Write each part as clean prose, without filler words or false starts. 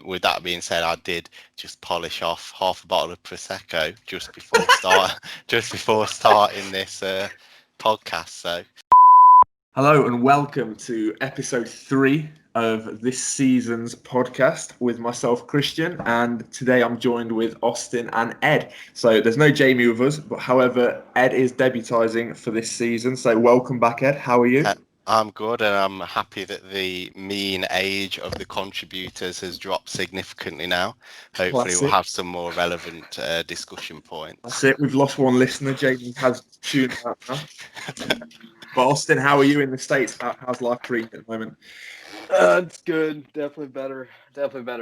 with that being said, I did just polish off half a bottle of Prosecco just before starting this podcast. So, hello and welcome to episode 3 of this season's podcast with myself, Christian, and today I'm joined with Austin and Ed. So there's no Jamie with us, but however, Ed is debutising for this season. So welcome back, Ed. How are you? I'm good, and I'm happy that the mean age of the contributors has dropped significantly now. Hopefully, we'll have some more relevant discussion points. That's it. We've lost one listener. Jamie has tuned out now. But Austin, how are you in the States? How's life treating you at the moment? It's good. Definitely better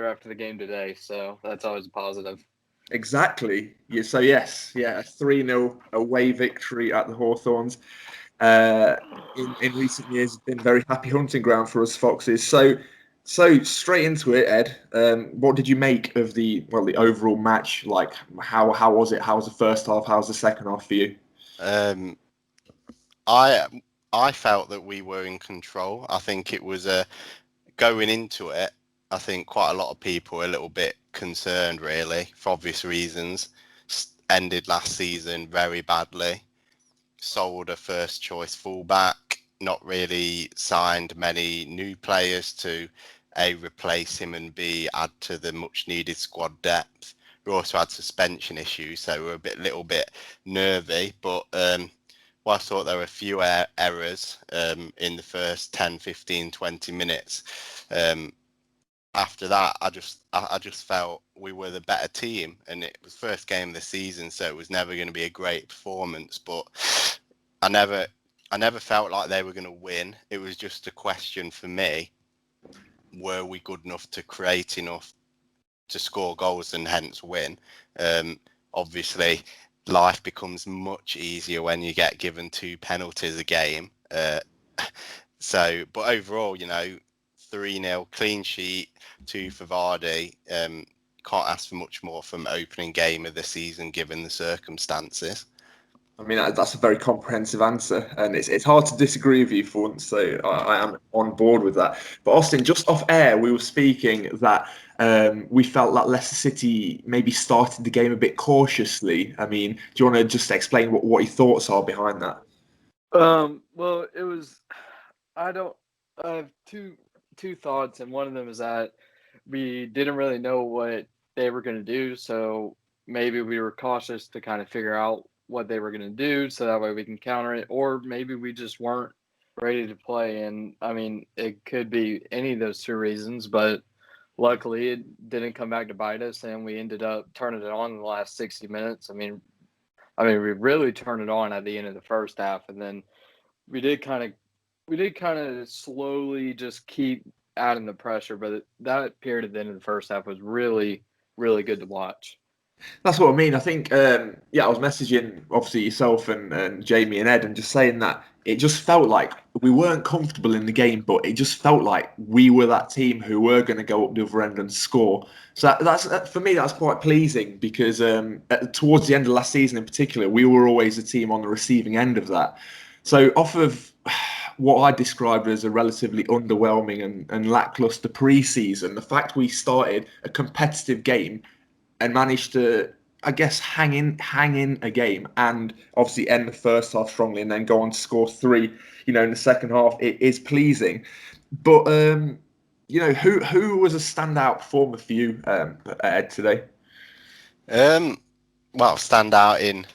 after the game today. So that's always a positive. Exactly. Yeah. So yes, a 3-0 away victory at the Hawthorns. In recent years, has been very happy hunting ground for us Foxes. So straight into it, Ed. What did you make of the overall match? Like, how was it? How was the first half? How was the second half for you? I felt that we were in control. I think it was going into it. I think quite a lot of people were a little bit concerned, really, for obvious reasons. Ended last season very badly. Sold a first choice fullback, not really signed many new players to A, replace him, and B, add to the much needed squad depth. We also had suspension issues, so we're a little bit nervy, but I thought there were a few errors in the first 10, 15, 20 minutes. After that, I just felt we were the better team, and it was first game of the season, so it was never going to be a great performance. But I never felt like they were going to win. It was just a question for me: were we good enough to create enough to score goals and hence win? Obviously, life becomes much easier when you get given 2 penalties a game. But overall, 3-0 clean sheet, 2 for Vardy. Can't ask for much more from opening game of the season given the circumstances. I mean, that's a very comprehensive answer, and it's hard to disagree with you for once, so I am on board with that. But Austin, just off air, we were speaking that we felt that Leicester City maybe started the game a bit cautiously. I mean, do you want to just explain what your thoughts are behind that? Well, it was. I have two thoughts, and one of them is that we didn't really know what they were going to do, so maybe we were cautious to kind of figure out what they were going to do, so that way we can counter it, or maybe we just weren't ready to play. And I mean, it could be any of those 2 reasons, but luckily it didn't come back to bite us, and we ended up turning it on in the last 60 minutes. I mean, we really turned it on at the end of the first half, and then we did kind of slowly just keep adding the pressure, but that period at the end of the first half was really, really good to watch. That's what I mean. I think, I was messaging, obviously, yourself and Jamie and Ed, and just saying that it just felt like we weren't comfortable in the game, but it just felt like we were that team who were going to go up the other end and score. So that's for me, that's quite pleasing, because towards the end of last season in particular, we were always a team on the receiving end of that. So off of what I described as a relatively underwhelming and lackluster pre-season, the fact we started a competitive game and managed to, I guess, hang in a game, and obviously end the first half strongly, and then go on to score 3, in the second half, it is pleasing. But who was a standout performer for you, Ed, today? Well, stand out in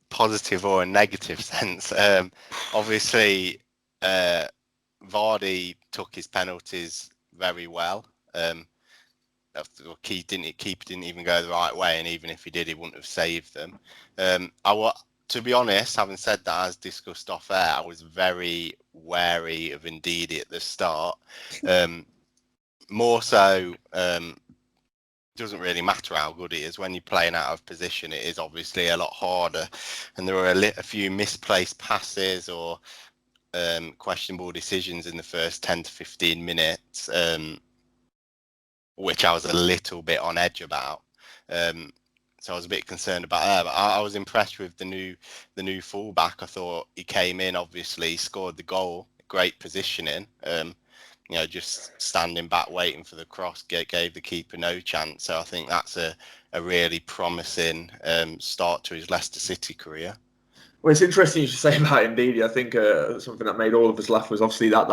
positive or a negative sense. Obviously, Vardy took his penalties very well. Keeper didn't even go the right way, and even if he did, he wouldn't have saved them. To be honest, having said that, as discussed off air, I was very wary of Ndidi at the start. More so, doesn't really matter how good he is when you're playing out of position. It is obviously a lot harder, and there were a few misplaced passes or questionable decisions in the first 10 to 15 minutes. Which I was a little bit on edge about. So I was a bit concerned about that. But I was impressed with the new fullback. I thought he came in, obviously scored the goal, great positioning. just standing back waiting for the cross gave the keeper no chance. So I think that's a really promising start to his Leicester City career. Well, it's interesting you should say about Ndidi. I think something that made all of us laugh was obviously that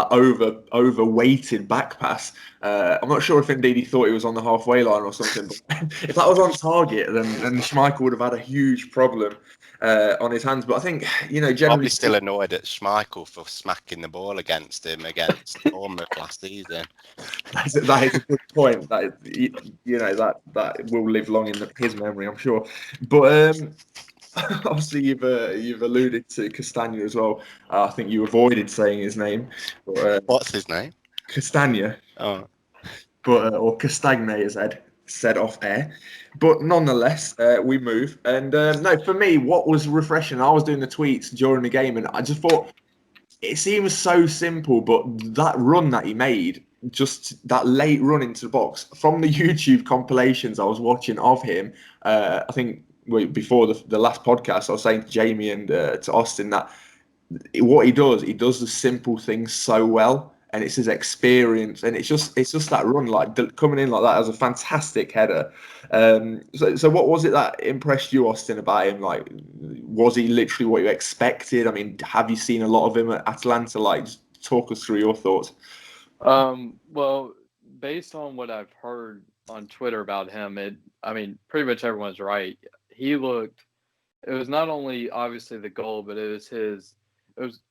overweighted back pass. I'm not sure if Ndidi thought he was on the halfway line or something, but if that was on target, then Schmeichel would have had a huge problem on his hands. But I think, generally... Probably still annoyed at Schmeichel for smacking the ball against him against Bournemouth last season. That is a good point. That will live long in his memory, I'm sure. But... obviously, you've alluded to Castagna as well. I think you avoided saying his name. But, what's his name? Castagna. Oh. But or Castagna, as Ed said off air. But nonetheless, we move. And no, for me, what was refreshing, I was doing the tweets during the game, and I just thought it seems so simple, but that run that he made, just that late run into the box, from the YouTube compilations I was watching of him, I think before the last podcast, I was saying to Jamie and to Austin that what he does the simple things so well, and it's his experience, and it's just that run, like coming in like that, as a fantastic header. So what was it that impressed you, Austin, about him? Like, was he literally what you expected? I mean, have you seen a lot of him at Atalanta? Like, just talk us through your thoughts. Well, based on what I've heard on Twitter about him, pretty much everyone's right. It was not only obviously the goal, but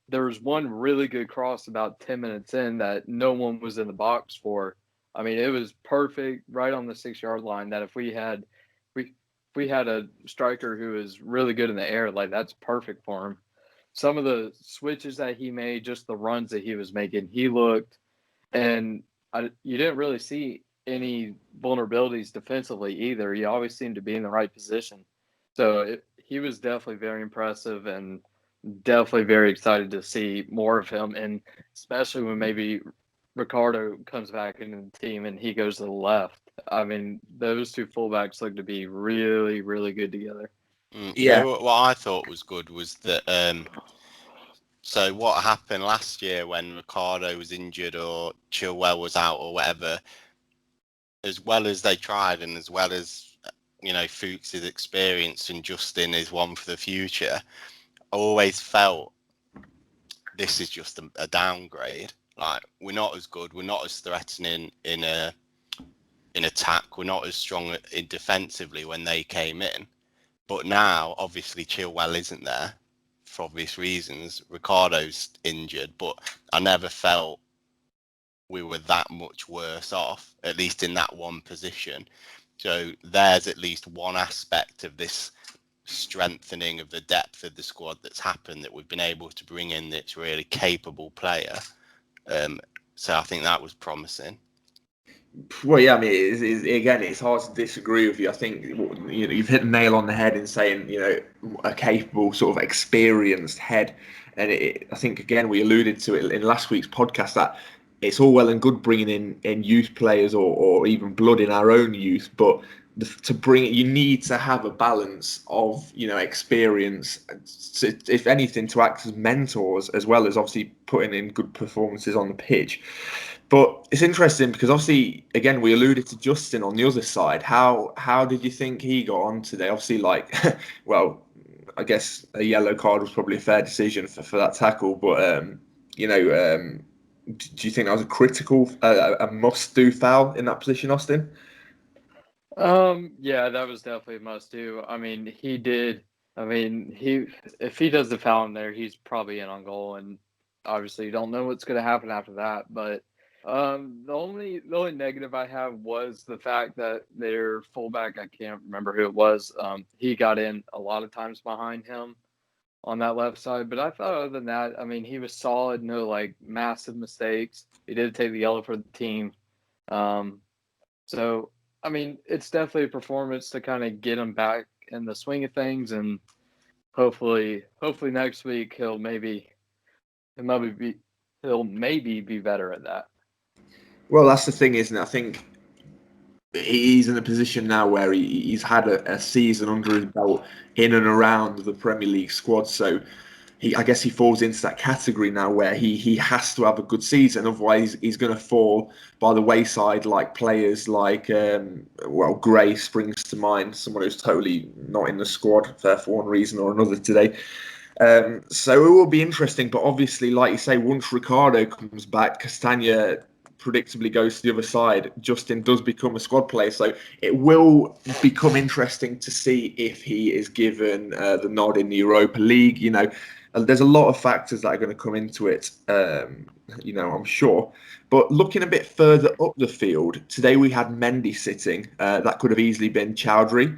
there was one really good cross about 10 minutes in that no one was in the box for. I mean, it was perfect right on the 6-yard line, that if we had a striker who is really good in the air, like, that's perfect for him. Some of the switches that he made, just the runs that he was making, and you didn't really see any vulnerabilities defensively either. He always seemed to be in the right position. So he was definitely very impressive, and definitely very excited to see more of him, and especially when maybe Ricardo comes back into the team and he goes to the left. I mean, those two fullbacks look to be really, really good together. Yeah. What I thought was good was that so what happened last year when Ricardo was injured or Chilwell was out or whatever, as well as they tried and as well as Fuchs' experience and Justin is one for the future, I always felt this is just a downgrade. Like, we're not as good, we're not as threatening in attack, we're not as strong in defensively when they came in. But now, obviously, Chilwell isn't there for obvious reasons. Ricardo's injured, but I never felt we were that much worse off, at least in that one position. So there's at least one aspect of this strengthening of the depth of the squad that's happened, that we've been able to bring in this really capable player. So I think that was promising. Well, yeah, I mean, it's hard to disagree with you. I think you've hit the nail on the head in saying a capable, sort of experienced head, and I think again we alluded to it in last week's podcast that it's all well and good bringing in youth players or even blood in our own youth, but to bring it, you need to have a balance of experience, if anything, to act as mentors, as well as obviously putting in good performances on the pitch. But it's interesting because obviously, again, we alluded to Justin on the other side. How did you think he got on today? Obviously, well, I guess a yellow card was probably a fair decision for that tackle, but do you think that was a critical, a must-do foul in that position, Austin? Yeah, that was definitely a must-do. I mean, he did. I mean, if he does the foul in there, he's probably in on goal, and obviously you don't know what's going to happen after that. But the only negative I have was the fact that their fullback, I can't remember who it was, he got in a lot of times behind him on that left side. But I thought other than that, I mean, he was solid, no massive mistakes. He did take the yellow for the team. So, I mean, it's definitely a performance to kind of get him back in the swing of things, and hopefully next week he'll maybe be better at that. Well, that's the thing, isn't it? I think he's in a position now where he's had a season under his belt in and around the Premier League squad, so I guess he falls into that category now where he has to have a good season, otherwise he's going to fall by the wayside. Like players like Gray springs to mind, someone who's totally not in the squad for one reason or another today. So it will be interesting, but obviously, like you say, once Ricardo comes back, Castagna predictably goes to the other side. Justin does become a squad player, so it will become interesting to see if he is given the nod in the Europa League. You know, there's a lot of factors that are going to come into it. You know, I'm sure. But looking a bit further up the field, today we had Mendy sitting. That could have easily been Chowdhury.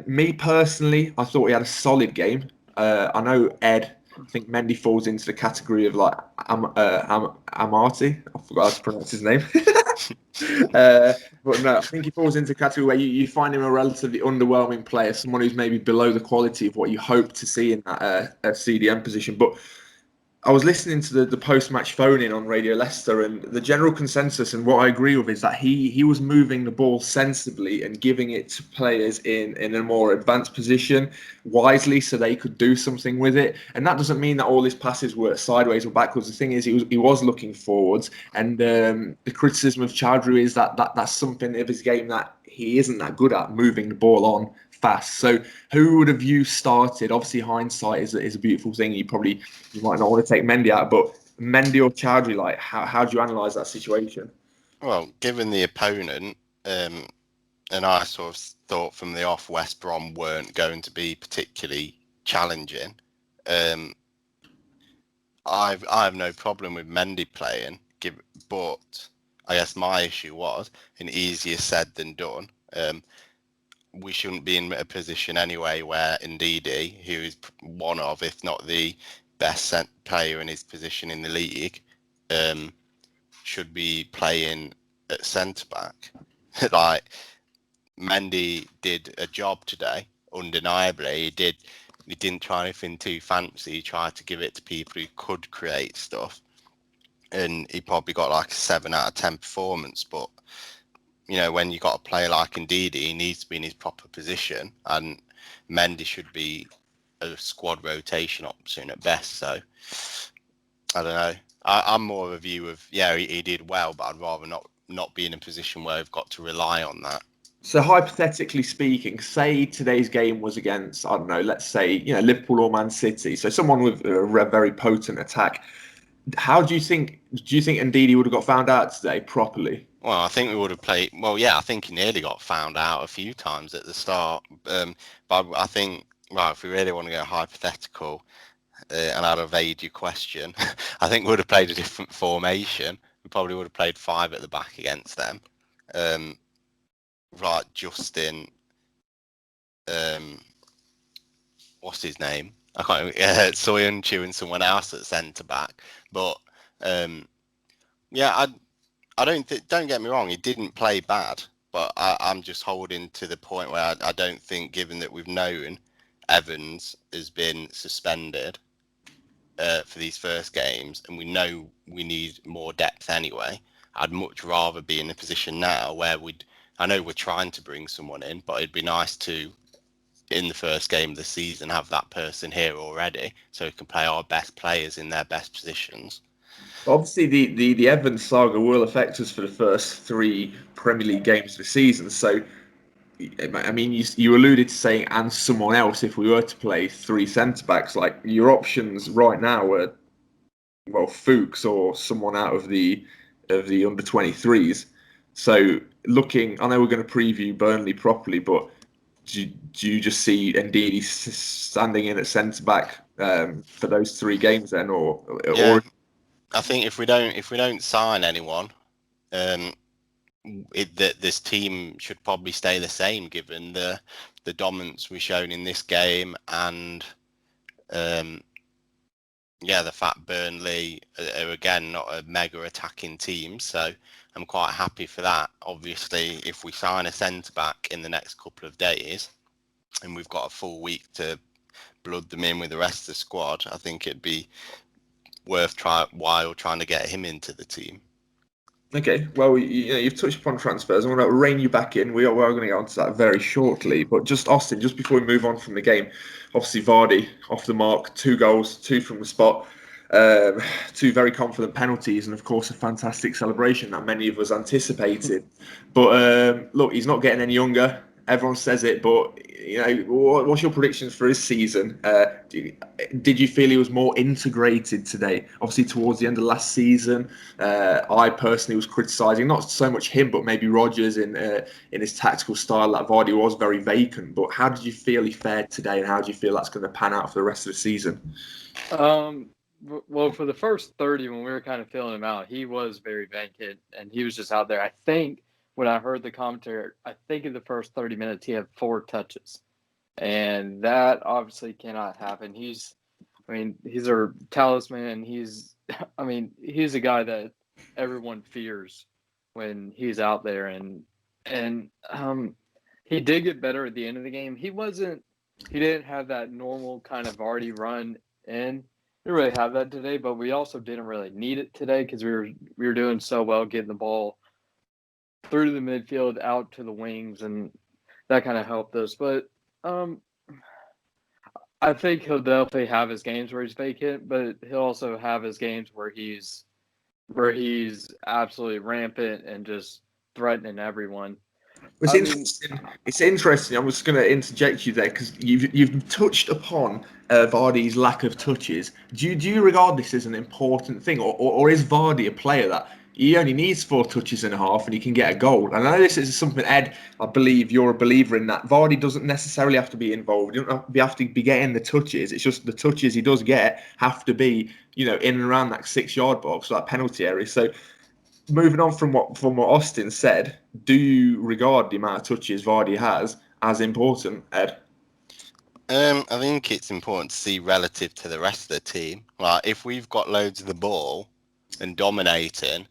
Me personally, I thought he had a solid game. I know Ed. I think Mendy falls into the category of like Amarty. I forgot how to pronounce his name. But no, I think he falls into the category where you find him a relatively underwhelming player, someone who's maybe below the quality of what you hope to see in that CDM position. But I was listening to the post-match phone-in on Radio Leicester, and the general consensus and what I agree with is that he was moving the ball sensibly and giving it to players in a more advanced position wisely so they could do something with it. And that doesn't mean that all his passes were sideways or backwards. The thing is, he was looking forwards. And the criticism of Chowdhury is that's something of his game that he isn't that good at, moving the ball on fast. So who would have you started? Obviously, hindsight is a beautiful thing. You might not want to take Mendy out, but Mendy or Chowdhury, like how do you analyse that situation? Well, given the opponent, and I sort of thought from the off West Brom weren't going to be particularly challenging. I have no problem with Mendy playing, but I guess my issue was, and easier said than done. We shouldn't be in a position anyway where Ndidi, who is one of, if not the best player in his position in the league, should be playing at centre back. Like Mendy did a job today, undeniably. He didn't try anything too fancy. He tried to give it to people who could create stuff, and he probably got like a 7 out of 10 performance. But you know, when you got a player like Ndidi, he needs to be in his proper position, and Mendy should be a squad rotation option at best. So I don't know. I'm more of a view of he did well, but I'd rather not be in a position where I've got to rely on that. So hypothetically speaking, say today's game was against, I don't know, let's say, Liverpool or Man City. So someone with a very potent attack. Do you think Ndidi would have got found out today properly? Well, I think we would have played. Well, yeah, I think he nearly got found out a few times at the start. But I think, right, if we really want to go hypothetical, and I'd evade your question, I think we would have played a different formation. We probably would have played 5 at the back against them. Right, Justin. What's his name? I can't. Soyuncu and someone else at centre back. But yeah, I don't get me wrong, he didn't play bad, but I'm just holding to the point where I don't think, given that we've known Evans has been suspended for these first games, and we know we need more depth anyway, I'd much rather be in a position now where I know we're trying to bring someone in, but it'd be nice to, in the first game of the season, have that person here already, so we can play our best players in their best positions. Obviously, the Evans saga will affect us for the first 3 Premier League games of the season. So, I mean, you alluded to saying and someone else if we were to play 3 centre backs. Like your options right now are Fuchs or someone out of the under 23s. So looking, I know we're going to preview Burnley properly, but do you just see Ndidi standing in at centre back for those 3 games then, or? I think if we don't sign anyone, this team should probably stay the same, given the dominance we've shown in this game, and the fact Burnley are again not a mega attacking team, so I'm quite happy for that. Obviously, if we sign a centre back in the next couple of days, and we've got a full week to blood them in with the rest of the squad, I think it'd be worth while trying to get him into the team. Okay, well, you've touched upon transfers. I'm going to rein you back in. We are going to get onto that very shortly. But just Austin, just before we move on from the game, obviously Vardy off the mark, 2 goals, 2 from the spot, 2 very confident penalties, and of course a fantastic celebration that many of us anticipated. But look, he's not getting any younger. Everyone says it, but what's your predictions for his season? Did you feel he was more integrated today? Obviously, towards the end of last season, I personally was criticising not so much him, but maybe Rodgers in his tactical style. That Vardy was very vacant. But how did you feel he fared today, and how do you feel that's going to pan out for the rest of the season? Well, for the first 30, when we were kind of feeling him out, he was very vacant, and he was just out there. I think when I heard the commentary, I think in the first 30 minutes he had 4 touches, and that obviously cannot happen. He's our talisman. He's a guy that everyone fears when he's out there, and he did get better at the end of the game. He didn't have that normal kind of Vardy run in. Didn't really have that today, but we also didn't really need it today because we were doing so well getting the ball through the midfield out to the wings, and that kind of helped us. But I think he'll definitely have his games where he's vacant, but he'll also have his games where he's absolutely rampant and just threatening everyone. It's interesting. It's interesting. I'm just going to interject you there because you've touched upon Vardy's lack of touches. Do you regard this as an important thing, or is Vardy a player that he only needs 4 touches and a half and he can get a goal? And I know this is something, Ed, I believe you're a believer in that. Vardy doesn't necessarily have to be involved. You don't have to be getting the touches. It's just the touches he does get have to be, in and around that 6-yard box, that penalty area. So, moving on from what Austin said, do you regard the amount of touches Vardy has as important, Ed? I think it's important to see relative to the rest of the team. Like, if we've got loads of the ball and dominating,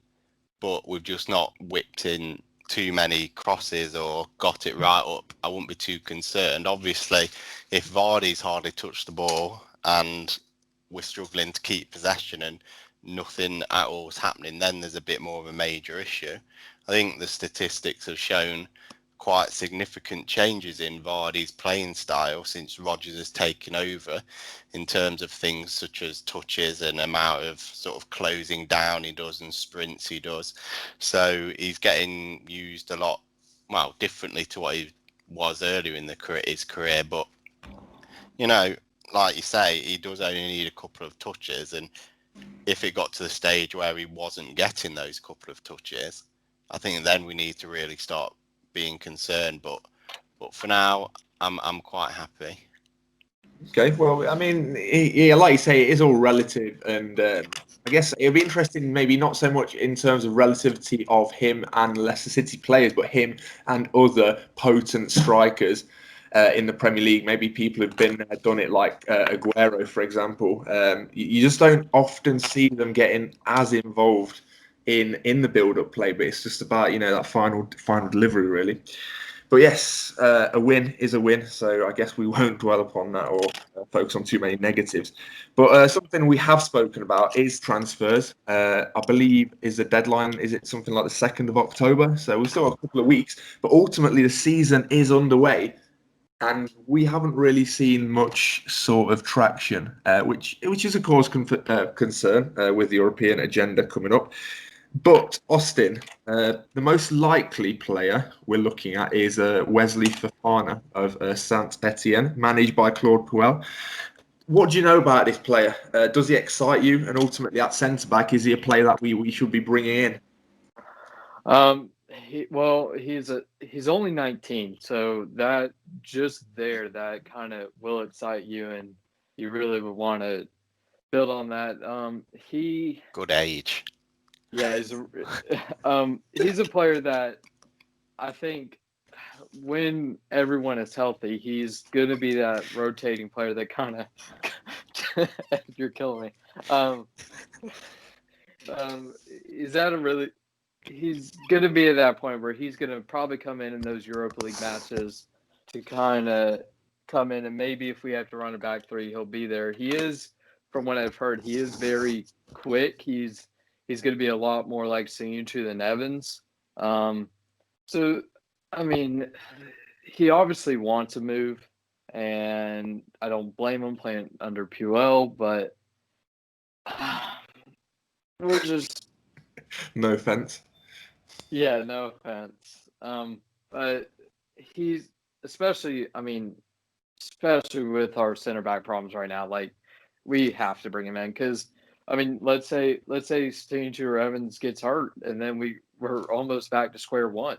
but we've just not whipped in too many crosses or got it right up, I wouldn't be too concerned. Obviously, if Vardy's hardly touched the ball and we're struggling to keep possession and nothing at all is happening, then there's a bit more of a major issue. I think the statistics have shown quite significant changes in Vardy's playing style since Rodgers has taken over, in terms of things such as touches and amount of sort of closing down he does and sprints he does. So he's getting used a lot, well, differently to what he was earlier in his career. But, like you say, he does only need a couple of touches. And if it got to the stage where he wasn't getting those couple of touches, I think then we need to really start being concerned. But for now, I'm quite happy. Okay, well, I mean, yeah, like you say, it is all relative, and I guess it'll be interesting, maybe not so much in terms of relativity of him and Leicester City players, but him and other potent strikers in the Premier League. Maybe people who've been there, done it, like Aguero, for example. You just don't often see them getting as involved in the build-up play, but it's just about that final delivery, really. But yes, a win is a win, so I guess we won't dwell upon that or focus on too many negatives. But something we have spoken about is transfers. I believe is the deadline, is it something like the 2nd of October? So we've still got a couple of weeks, but ultimately the season is underway. And we haven't really seen much sort of traction, which is a cause concern with the European agenda coming up. But Austin, the most likely player we're looking at is Wesley Fofana of Saint-Etienne, managed by Claude Puel. What do you know about this player? Does he excite you? And ultimately, at centre back, is he a player that we should be bringing in? He's only 19, so that kind of will excite you, and you really would want to build on that. Good age. Yeah, he's a player that I think when everyone is healthy, he's going to be that rotating player that kind of you're killing me. He's going to be at that point where he's going to probably come in those Europa League matches to kind of come in, and maybe if we have to run a back 3, he'll be there. He is, from what I've heard, he is very quick. He's he's going to be a lot more like Sinutu than Evans. So, I mean, he obviously wants to move, and I don't blame him playing under Puel, but we're just No offense. yeah, no offense. But he's especially with our center back problems right now, like we have to bring him in because let's say Stingy or Evans gets hurt and then we're almost back to square one.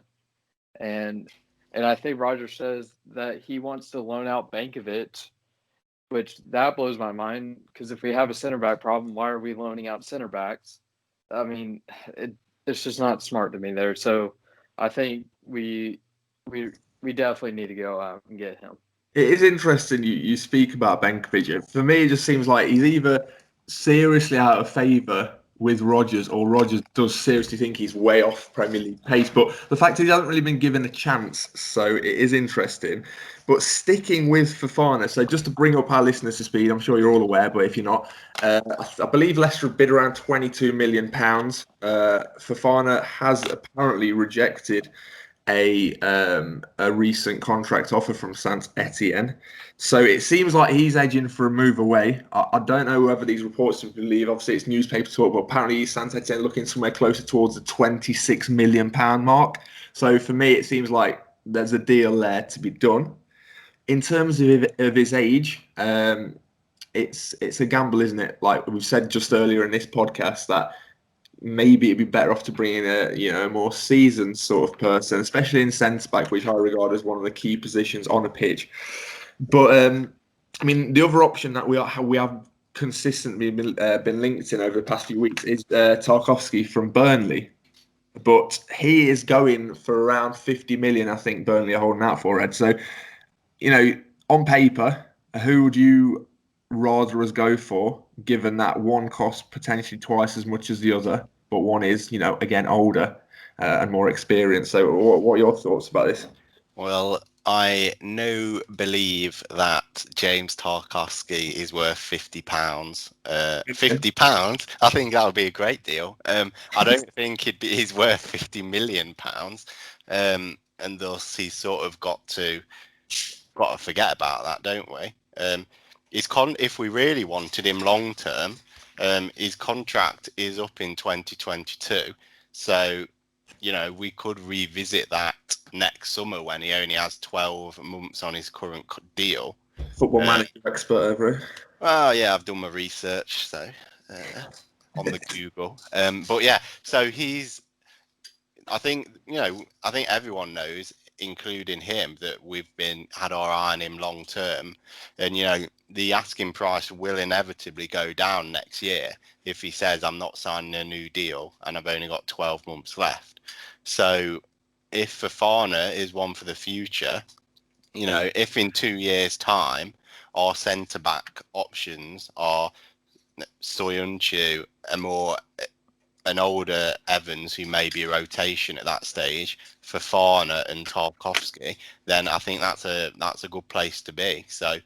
And I think Roger says that he wants to loan out Bankovic, which that blows my mind because if we have a center back problem, why are we loaning out center backs? I mean, it's just not smart to me there. So I think we definitely need to go out and get him. It is interesting you speak about Benkovic. For me, it just seems like he's either seriously out of favour with Rodgers or Rodgers does seriously think he's way off Premier League pace. But the fact is he hasn't really been given a chance, so it is interesting. But sticking with Fofana, so just to bring up our listeners to speed, I'm sure you're all aware, but if you're not, I believe Leicester bid around £22 million. Fofana has apparently rejected a recent contract offer from Saint Etienne. So it seems like he's edging for a move away. I don't know whether these reports to believe. Obviously, it's newspaper talk, but apparently Saint Etienne looking somewhere closer towards the £26 million mark. So for me, it seems like there's a deal there to be done. In terms of his age, it's a gamble, isn't it? Like we've said just earlier in this podcast that maybe it'd be better off to bring in a more seasoned sort of person, especially in centre back, which I regard as one of the key positions on a pitch. But the other option that we have consistently been linked in over the past few weeks is Tarkowski from Burnley, but he is going for around 50 million. I think Burnley are holding out for Ed. So, on paper, who would you rather us go for, given that one costs potentially twice as much as the other, but one is, again, older and more experienced. So what are your thoughts about this? Well, I believe that James Tarkowski is worth £50. £50? I think that would be a great deal. I don't think he's worth £50 million. And thus he's sort of got to forget about that, don't we? If we really wanted him long term, his contract is up in 2022. So, we could revisit that next summer when he only has 12 months on his current deal. Football manager expert over here. Well, yeah, I've done my research, so on the Google. But yeah, so I think everyone knows, including him, that we've had our eye on him long term, and the asking price will inevitably go down next year if he says I'm not signing a new deal and I've only got 12 months left. So if Fofana is one for the future, if in 2 years' time our centre back options are Soyuncu, an older Evans who may be a rotation at that stage, Fofana and Tarkowski, then I think that's a good place to be. So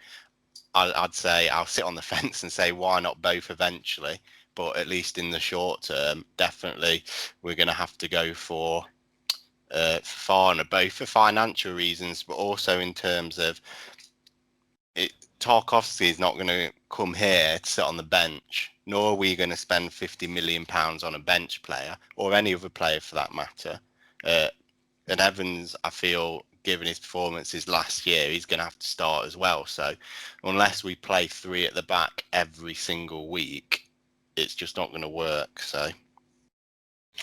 I'd say I'll sit on the fence and say why not both eventually, but at least in the short term, definitely we're going to have to go for Fofana, both for financial reasons, but also in terms of Tarkowski is not going to come here to sit on the bench, nor are we going to spend £50 million on a bench player or any other player for that matter. And Evans, I feel, given his performances last year, he's going to have to start as well. So unless we play three at the back every single week, it's just not going to work. So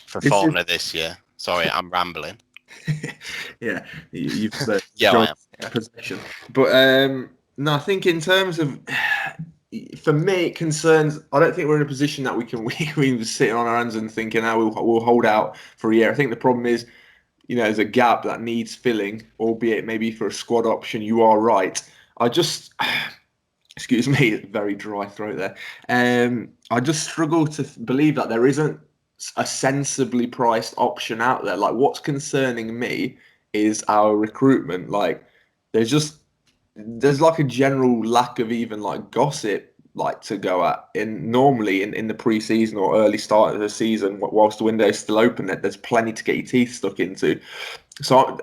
for Fofana this year, sorry, I'm rambling. Yeah, you've yeah, possession. But no, I think in terms of, for me, it concerns. I don't think we're in a position that we can just sitting on our hands and thinking, we'll hold out for a year. I think the problem is, there's a gap that needs filling, albeit maybe for a squad option. You are right. I just, excuse me, very dry throat there. I just struggle to believe that there isn't a sensibly priced option out there. Like, what's concerning me is our recruitment. Like, there's like a general lack of even like gossip like to go at. Normally in the pre-season or early start of the season, whilst the window is still open, there's plenty to get your teeth stuck into. So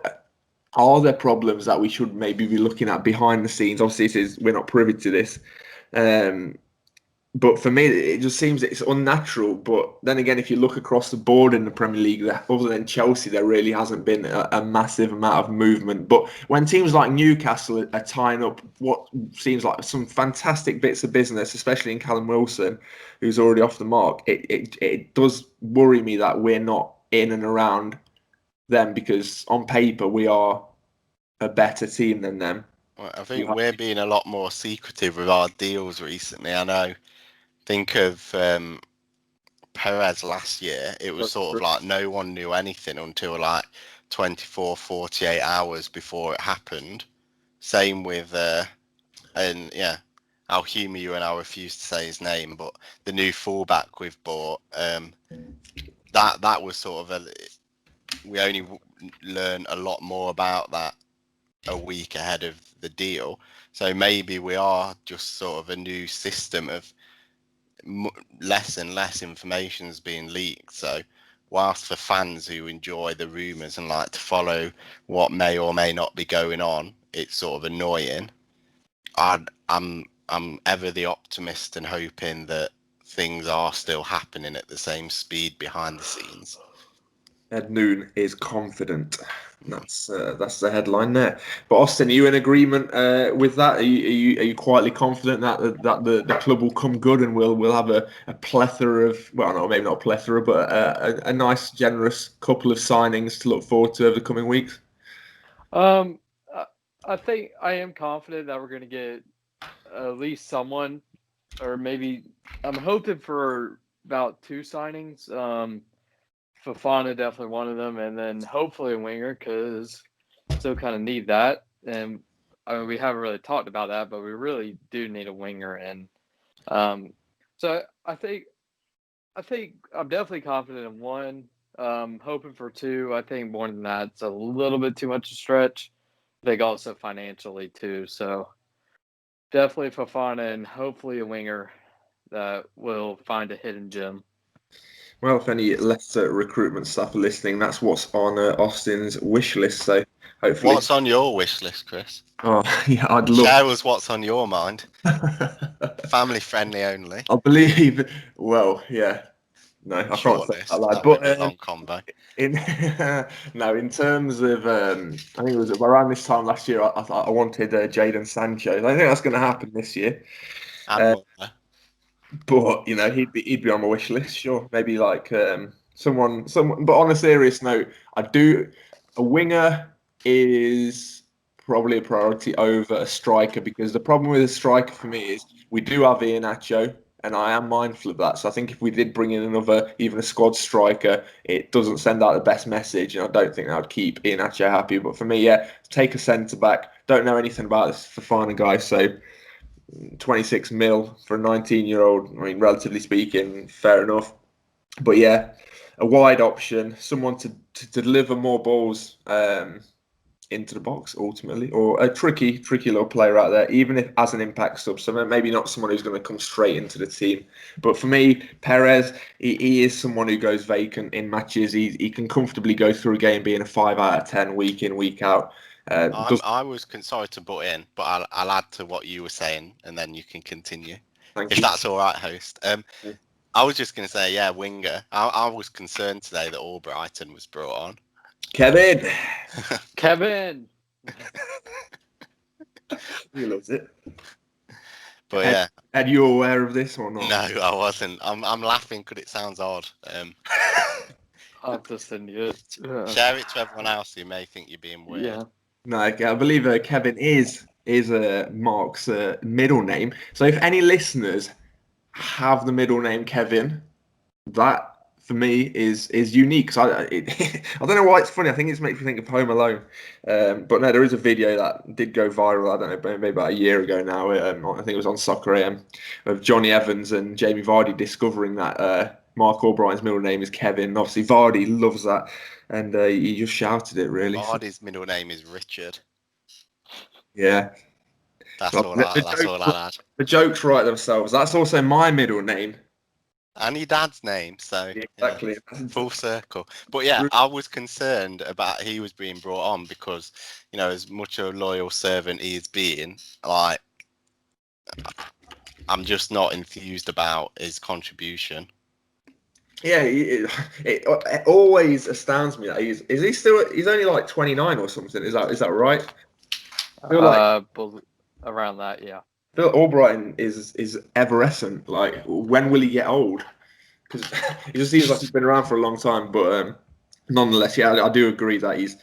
are there problems that we should maybe be looking at behind the scenes? Obviously, we're not privy to this. But for me, it just seems it's unnatural. But then again, if you look across the board in the Premier League, other than Chelsea, there really hasn't been a massive amount of movement. But when teams like Newcastle are tying up what seems like some fantastic bits of business, especially in Callum Wilson, who's already off the mark, it does worry me that we're not in and around them, because on paper we are a better team than them. Well, I think we're being a lot more secretive with our deals recently. I know. Think of Perez last year. It was sort of like no one knew anything until like 24, 48 hours before it happened. Same with, and yeah, I'll humour you and I'll refuse to say his name, but the new fullback we've bought, that was sort of we only learned a lot more about that a week ahead of the deal. So maybe we are just sort of a new system of less and less information is being leaked. So whilst for fans who enjoy the rumours and like to follow what may or may not be going on, it's sort of annoying. I'm ever the optimist and hoping that things are still happening at the same speed behind the scenes. Ed Noon is confident. That's the headline there. But Austin, are you in agreement with that? Are you quietly confident that the club will come good and we'll have a plethora of, well, no, maybe not a plethora, but a nice, generous couple of signings to look forward to over the coming weeks? I think I am confident that we're going to get at least someone, or maybe I'm hoping for about 2 signings. Fofana definitely one of them, and then hopefully a winger, because still kind of need that. And I mean, we haven't really talked about that, but we really do need a winger. And so I think I'm definitely confident in 1. Hoping for 2. I think more than that's a little bit too much to stretch. I think also financially too. So definitely Fofana and hopefully a winger that will find a hidden gem. Well, if any Leicester recruitment staff are listening, that's what's on Austin's wish list. So hopefully, What's on your wish list, Chris? Oh yeah, I'd love. Share us what's on your mind. Family friendly only. I believe. Well, yeah. No, I can't say that loud. But a long combo. In terms of, I think it was around this time last year. I wanted Jadon Sancho. I think that's going to happen this year. But he'd be on my wish list. Sure, maybe like someone. But on a serious note, a winger is probably a priority over a striker, because the problem with a striker for me is we do have Iheanacho, and I am mindful of that. So I think if we did bring in even a squad striker, it doesn't send out the best message, and I don't think that would keep Iheanacho happy. But for me, yeah, take a centre back. Don't know anything about this Fofana guy, so 26 mil for a 19-year-old. I mean, relatively speaking, fair enough. But yeah, a wide option, someone to deliver more balls into the box ultimately, or a tricky little player out there, even if as an impact sub. So maybe not someone who's going to come straight into the team. But for me, Perez, he is someone who goes vacant in matches. He can comfortably go through a game being a 5 out of 10 week in, week out. I was sorry to butt in, but I'll add to what you were saying, and then you can continue. If that's all right, host. I was just going to say, yeah, winger. I was concerned today that Albrighton was brought on. Kevin. He loves it. But yeah. Are you aware of this or not? No, I wasn't. I'm laughing because it sounds odd. I'll have to send you it. Share it to everyone else who may think you're being weird. Yeah. No, I believe Kevin is Mark's middle name. So if any listeners have the middle name Kevin, that for me is unique. So I don't know why it's funny. I think it makes me think of Home Alone. But no, there is a video that did go viral. I don't know, maybe about a year ago now. I think it was on Soccer AM, of Johnny Evans and Jamie Vardy discovering that Mark Albrighton's middle name is Kevin. And obviously, Vardy loves that, and he just shouted it really. Vardy's middle name is Richard. Yeah. That's Well, all I had. the jokes write themselves. That's also my middle name. And your dad's name, so Exactly. full circle. But yeah, I was concerned about he was being brought on because, as much a loyal servant he's been, like, I'm just not enthused about his contribution. Yeah, it always astounds me that he's only like 29 or something. Is that right? I feel like around that, yeah. I feel Albrighton is evanescent. Like, when will he get old? Because it just seems like he's been around for a long time. But nonetheless, yeah, I do agree that he's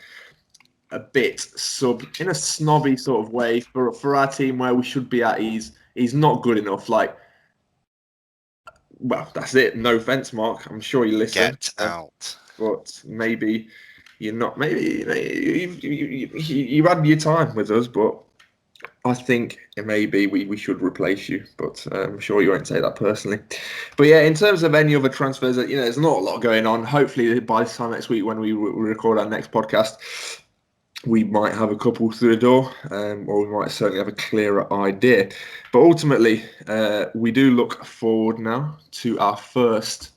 a bit in a snobby sort of way for our team where we should be at. He's not good enough. Like, well, that's it. No offense, Mark. I'm sure you listen. Get out. But maybe you're not. Maybe you had your time with us, but I think maybe we should replace you. But I'm sure you won't take that personally. But yeah, in terms of any other transfers, there's not a lot going on. Hopefully, by this time next week, when we record our next podcast, we might have a couple through the door, or we might certainly have a clearer idea. But ultimately, we do look forward now to our first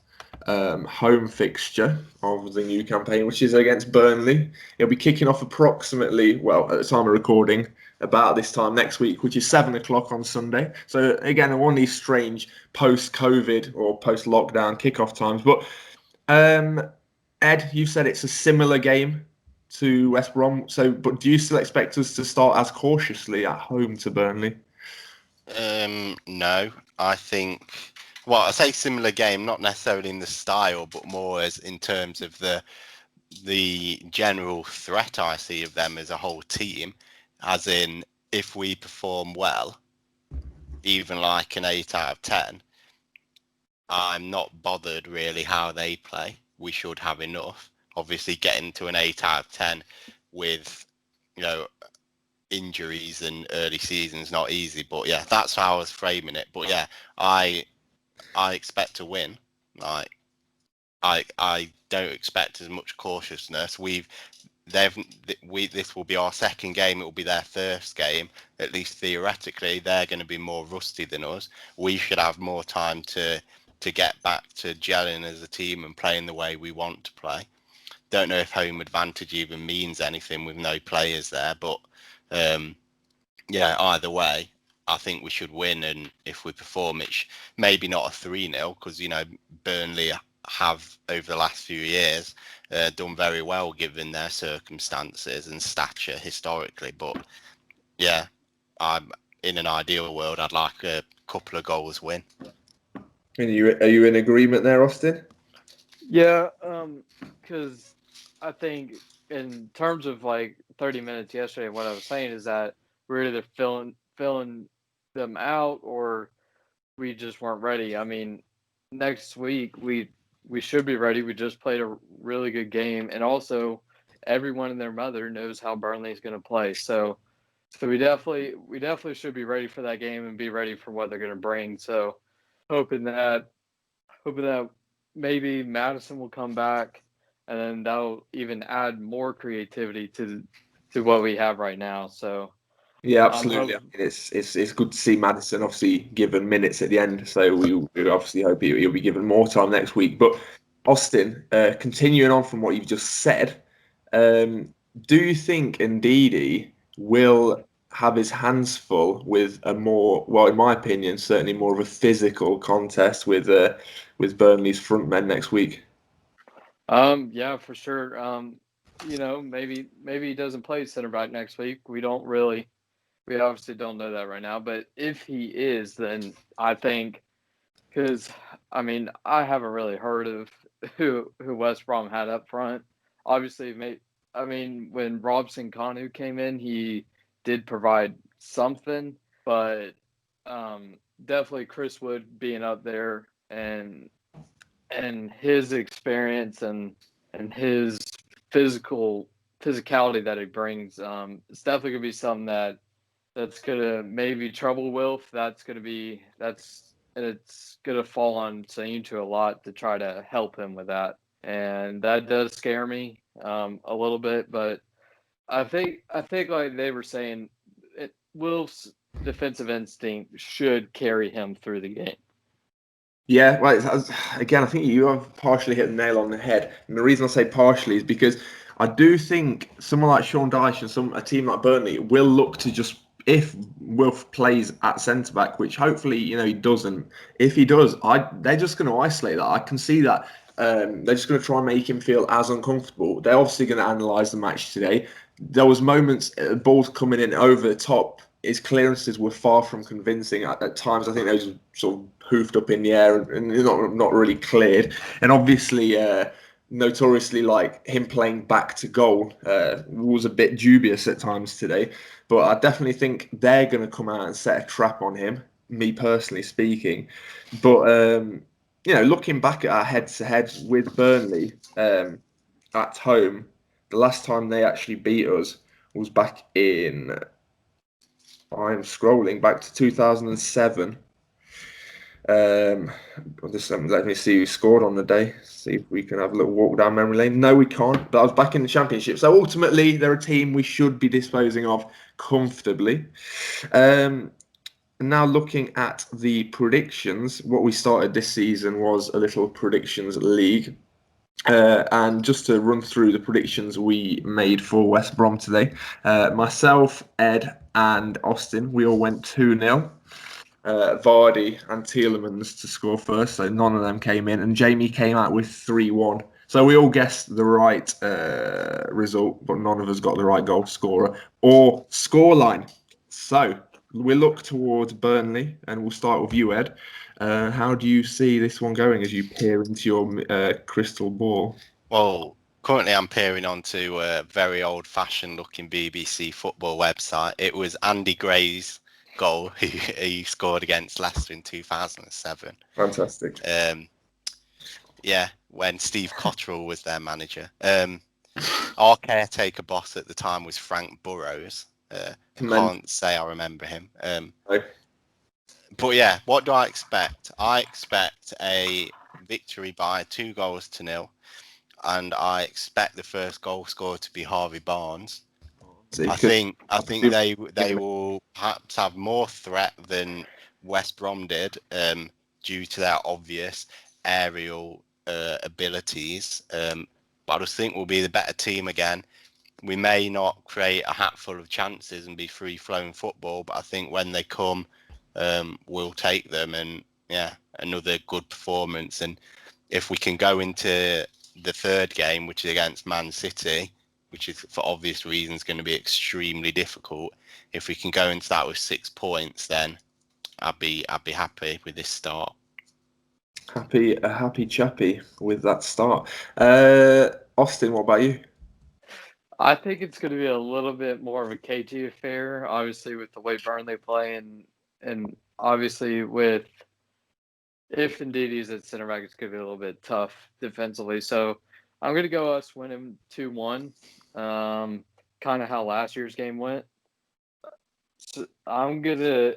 home fixture of the new campaign, which is against Burnley. It'll be kicking off approximately, well, at the time of recording, about this time next week, which is 7 o'clock on Sunday. So again, one of these strange post-COVID or post-lockdown kickoff times. But Ed, you said it's a similar game to West Brom. But do you still expect us to start as cautiously at home to Burnley? No, I think. Well, I say similar game, not necessarily in the style, but more as in terms of the general threat I see of them as a whole team. As in, if we perform well, even like an 8 out of 10, I'm not bothered really how they play. We should have enough. Obviously, getting to an 8 out of 10 with, injuries and early seasons not easy. But yeah, that's how I was framing it. But yeah, I expect to win. Like, I don't expect as much cautiousness. This will be our second game. It will be their first game. At least theoretically, they're going to be more rusty than us. We should have more time to get back to gelling as a team and playing the way we want to play. Don't know if home advantage even means anything with no players there, but yeah, either way, I think we should win. And if we perform, it's maybe not a 3-0 because Burnley have over the last few years done very well given their circumstances and stature historically. But yeah, I'm in an ideal world. I'd like a couple of goals win. And are you in agreement there, Austin? Yeah, because I think in terms of like 30 minutes yesterday, what I was saying is that we're either filling them out or we just weren't ready. I mean, next week we should be ready. We just played a really good game, and also everyone and their mother knows how Burnley is going to play. So we definitely should be ready for that game and be ready for what they're going to bring. So hoping that maybe Madison will come back, and then that'll even add more creativity to what we have right now. So yeah, absolutely. It's good to see Madison obviously given minutes at the end. So we obviously hope he'll be given more time next week. But Austin, continuing on from what you've just said, do you think Ndidi will have his hands full with a more, well, in my opinion, certainly more of a physical contest with Burnley's front men next week? Yeah, for sure. Maybe he doesn't play center back next week. We obviously don't know that right now. But if he is, then I think, because I mean, I haven't really heard of who West Brom had up front. Obviously, when Robson Kanu came in, he did provide something, but definitely Chris Wood being up there and his experience and his physicality that he brings, it's definitely gonna be something that's gonna maybe trouble Wilf. And it's gonna fall on Sayintu a lot to try to help him with that, and that does scare me a little bit. But I think like they were saying, Wilf's defensive instinct should carry him through the game. Yeah, well, again, I think you have partially hit the nail on the head. And the reason I say partially is because I do think someone like Sean Dyche and a team like Burnley will look to just, if Wilf plays at centre-back, which hopefully, he doesn't. If he does, they're just going to isolate that. I can see that. They're just going to try and make him feel as uncomfortable. They're obviously going to analyse the match today. There was moments, balls coming in over the top. His clearances were far from convincing. At times, I think they were sort of hoofed up in the air and not really cleared. And obviously, notoriously, like him playing back to goal was a bit dubious at times today. But I definitely think they're going to come out and set a trap on him, me personally speaking. But, looking back at our head-to-head with Burnley at home, the last time they actually beat us was back in... I'm scrolling back to 2007. Let me see who scored on the day. See if we can have a little walk down memory lane. No, we can't. But I was back in the Championship. So ultimately, they're a team we should be disposing of comfortably. Now looking at the predictions, what we started this season was a little predictions league. And just to run through the predictions we made for West Brom today, myself, Ed, and Austin, we all went 2-0. Vardy and Tielemans to score first, so none of them came in, and Jamie came out with 3-1. So we all guessed the right result, but none of us got the right goal scorer or scoreline. So we look towards Burnley, and we'll start with you, Ed. How do you see this one going as you peer into your crystal ball? Well, currently I'm peering onto a very old-fashioned looking BBC football website. It was Andy Gray's goal he scored against Leicester in 2007. Fantastic. When Steve Cotterill was their manager. Our caretaker boss at the time was Frank Burrows. Can't say I remember him. But yeah, what do I expect? I expect a victory by 2-0, and I expect the first goal scorer to be Harvey Barnes. I think they will perhaps have more threat than West Brom did, due to their obvious aerial abilities. But I just think we'll be the better team again. We may not create a hatful of chances and be free-flowing football, but I think when they come, we'll take them. And another good performance. And if we can go into the third game, which is against Man City, which is for obvious reasons going to be extremely difficult, if we can go into that with 6 points, then I'd be happy with this start. A happy chappy with that start. Austin, what about you? I think it's going to be a little bit more of a cagey affair, obviously with the way Burnley play, and obviously with, if indeed he's at center back, it's going to be a little bit tough defensively. So I'm going to go us winning 2-1, kind of how last year's game went. So I'm gonna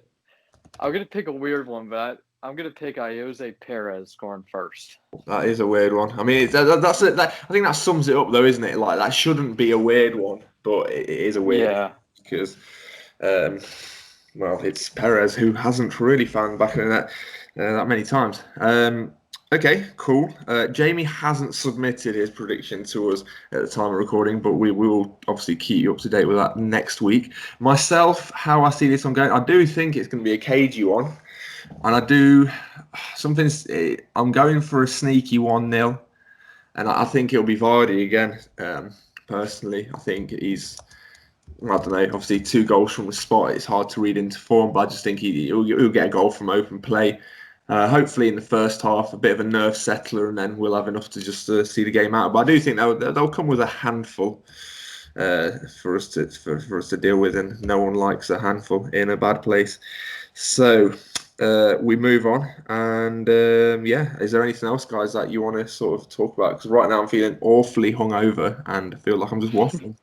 pick a weird one, but I'm gonna pick Jose Perez scoring first. That is a weird one. I mean, that's it. I think that sums it up, though, isn't it? Like, that shouldn't be a weird one, but it is a weird one because, it's Perez who hasn't really found back in that many times. Okay, cool. Jamie hasn't submitted his prediction to us at the time of recording, but we will obviously keep you up to date with that next week. Myself, how I see this one going, I do think it's going to be a cagey one. And I'm going for a sneaky 1-0. And I think it'll be Vardy again. Personally, I think I don't know, obviously 2 goals from the spot. It's hard to read into form, but I just think he'll get a goal from open play. Hopefully in the first half, a bit of a nerve settler, and then we'll have enough to just see the game out. But I do think they'll come with a handful for us to deal with, and no one likes a handful in a bad place. So we move on, and is there anything else, guys, that you want to sort of talk about? Because right now I'm feeling awfully hungover and I feel like I'm just waffling.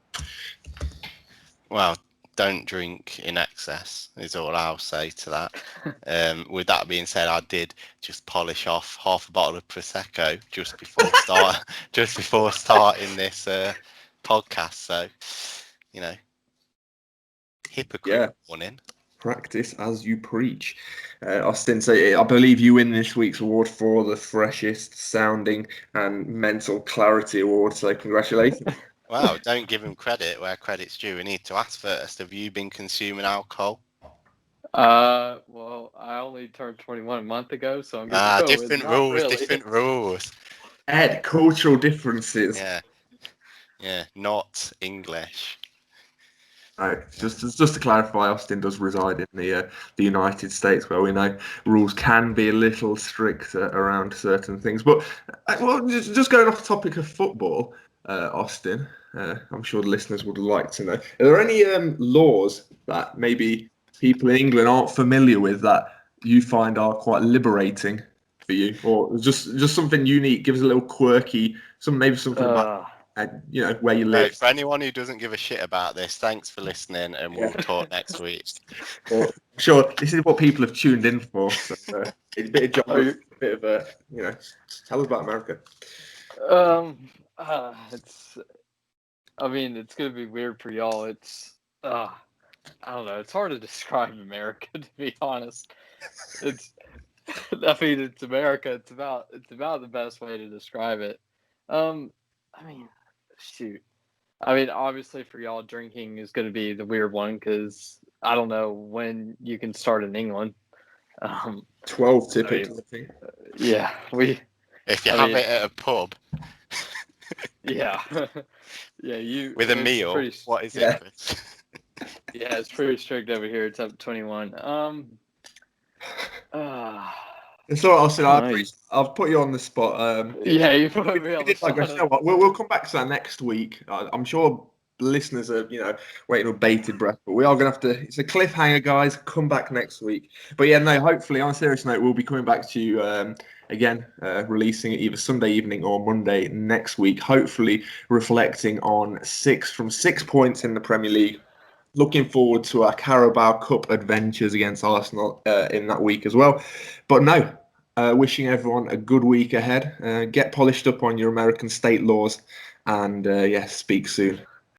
Well, don't drink in excess is all I'll say to that. With that being said, I did just polish off half a bottle of Prosecco just before starting this podcast. So, hypocrite warning. Practice as you preach. Austin, so I believe you win this week's award for the freshest sounding and mental clarity award. So congratulations. Wow, don't give him credit where credit's due. We need to ask first. Have you been consuming alcohol? Well, I only turned 21 a month ago, so I'm good to go. Different rules. Ed, cultural differences. Yeah, not English. No, just to clarify, Austin does reside in the United States, where we know rules can be a little stricter around certain things. But well, just going off the topic of football, Austin, I'm sure the listeners would like to know: are there any laws that maybe people in England aren't familiar with that you find are quite liberating for you, or just something unique? Give us a little quirky, something about. Where you live. For anyone who doesn't give a shit about this, thanks for listening, and we'll talk next week. Well, sure, this is what people have tuned in for. So, it's a bit of a tell us about America. It's gonna be weird for y'all. It's I don't know. It's hard to describe America, to be honest. It's America. It's about the best way to describe it. Shoot. Obviously for y'all, drinking is going to be the weird one because I don't know when you can start in England. 12 typically, I think. Yeah, if you have it at a pub. Yeah, yeah. With a meal. What is it? Yeah, it's pretty strict over here. It's up to 21. It's all right, Austin. I've put you on the spot. Yeah, you put me on the spot. You know what? We'll come back to that next week. I'm sure listeners are, waiting with bated breath. But we are going to have to. It's a cliffhanger, guys. Come back next week. But yeah, no. Hopefully, on a serious note, we'll be coming back to you again, releasing it either Sunday evening or Monday next week. Hopefully, reflecting on 6 points in the Premier League. Looking forward to our Carabao Cup adventures against Arsenal in that week as well. But no, wishing everyone a good week ahead. Get polished up on your American state laws and speak soon.